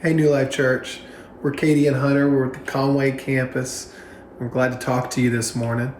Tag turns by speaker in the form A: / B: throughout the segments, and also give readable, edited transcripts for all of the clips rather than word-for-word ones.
A: Hey, New Life Church. We're Katy and Hunter. We're at the Conway campus. I'm glad to talk to you this morning.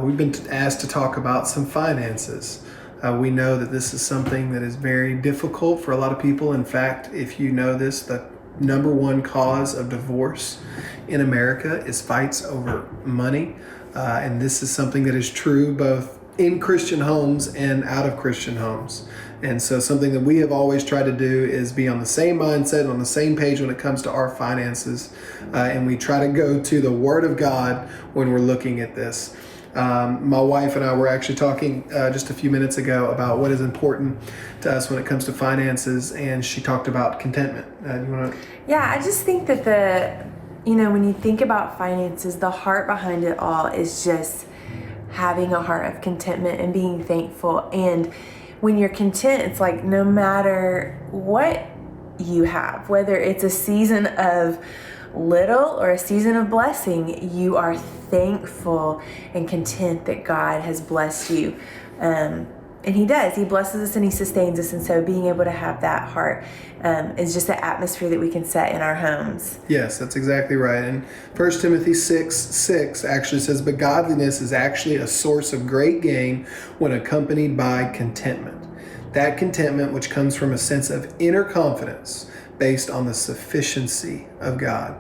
A: We've been asked to talk about some finances. We know that this is something that is very difficult for a lot of people. In fact, if you know this, the number one cause of divorce in America is fights over money. And this is something that is true both in Christian homes and out of Christian homes. And so something that we have always tried to do is be on the same mindset and on the same page when it comes to our finances. And we try to go to the Word of God when we're looking at this. My wife and I were actually talking just a few minutes ago about what is important to us when it comes to finances, and she talked about contentment. You want to?
B: Yeah, I just think that when you think about finances, the heart behind it all is just having a heart of contentment and being thankful. And when you're content, it's like no matter what you have, whether it's a season of little or a season of blessing, you are thankful and content that God has blessed you. And He does. He blesses us and He sustains us. And so being able to have that heart is just the atmosphere that we can set in our homes.
A: Yes, that's exactly right. And 1 Timothy 6:6 actually says, but godliness is actually a source of great gain when accompanied by contentment. That contentment which comes from a sense of inner confidence based on the sufficiency of God.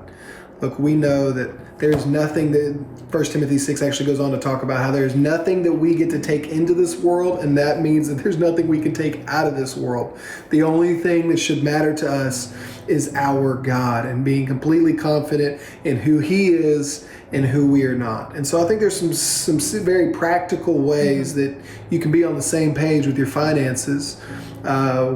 A: Look, we know that there's nothing that 1 Timothy 6 actually goes on to talk about how there's nothing that we get to take into this world, and that means that there's nothing we can take out of this world. The only thing that should matter to us is our God and being completely confident in who He is and who we are not. And so I think there's some very practical ways that you can be on the same page with your finances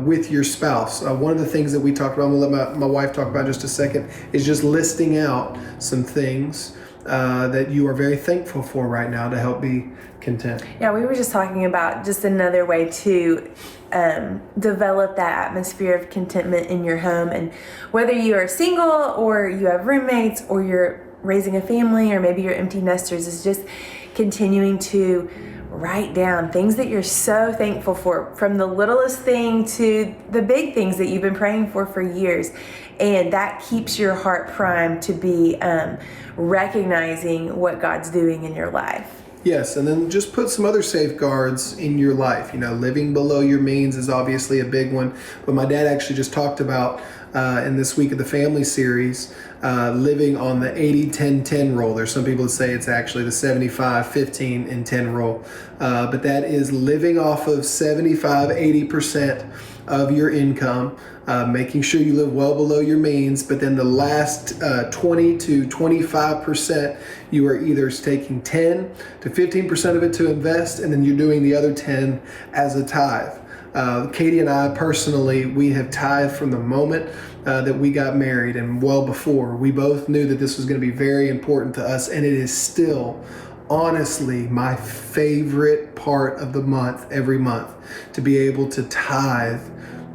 A: with your spouse. One of the things that we talked about, I'm going to let my wife talk about in just a second, is just listing out some things that you are very thankful for right now to help be content.
B: Yeah, we were just talking about just another way to develop that atmosphere of contentment in your home. And whether you are single or you have roommates or you're raising a family or maybe you're empty nesters, is just continuing to write down things that you're so thankful for, from the littlest thing to the big things that you've been praying for years. And that keeps your heart primed to be recognizing what God's doing in your life.
A: Yes, and then just put some other safeguards in your life. Living below your means is obviously a big one. But my dad actually just talked about in this Week of the Family series, living on the 80-10-10 rule. There's some people that say it's actually the 75-15-10 rule. But that is living off of 75-80% of your income, making sure you live well below your means, but then the last 20 to 25%, you are either taking 10 to 15% of it to invest, and then you're doing the other 10 as a tithe. Katy and I personally, we have tithed from the moment that we got married and well before. We both knew that this was going to be very important to us, and it is still honestly my favorite part of the month, every month, to be able to tithe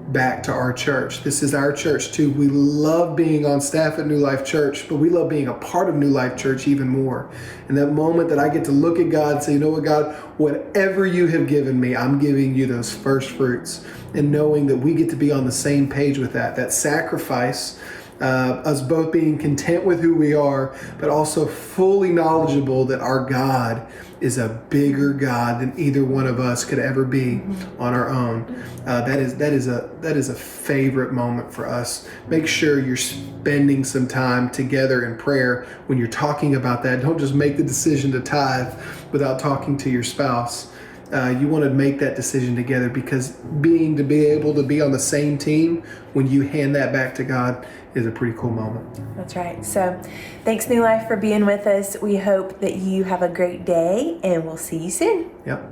A: back to our church. This is our church too. We love being on staff at New Life Church, but we love being a part of New Life Church even more. And that moment that I get to look at God and say, you know what, God, whatever you have given me, I'm giving you those first fruits. And knowing that we get to be on the same page with that sacrifice, us both being content with who we are, but also fully knowledgeable that our God is a bigger God than either one of us could ever be on our own. That is a favorite moment for us. Make sure you're spending some time together in prayer when you're talking about that. Don't just make the decision to tithe without talking to your spouse. You want to make that decision together, because to be able to be on the same team when you hand that back to God is a pretty cool moment.
B: That's right. So thanks, New Life, for being with us. We hope that you have a great day, and we'll see you soon.
A: Yep.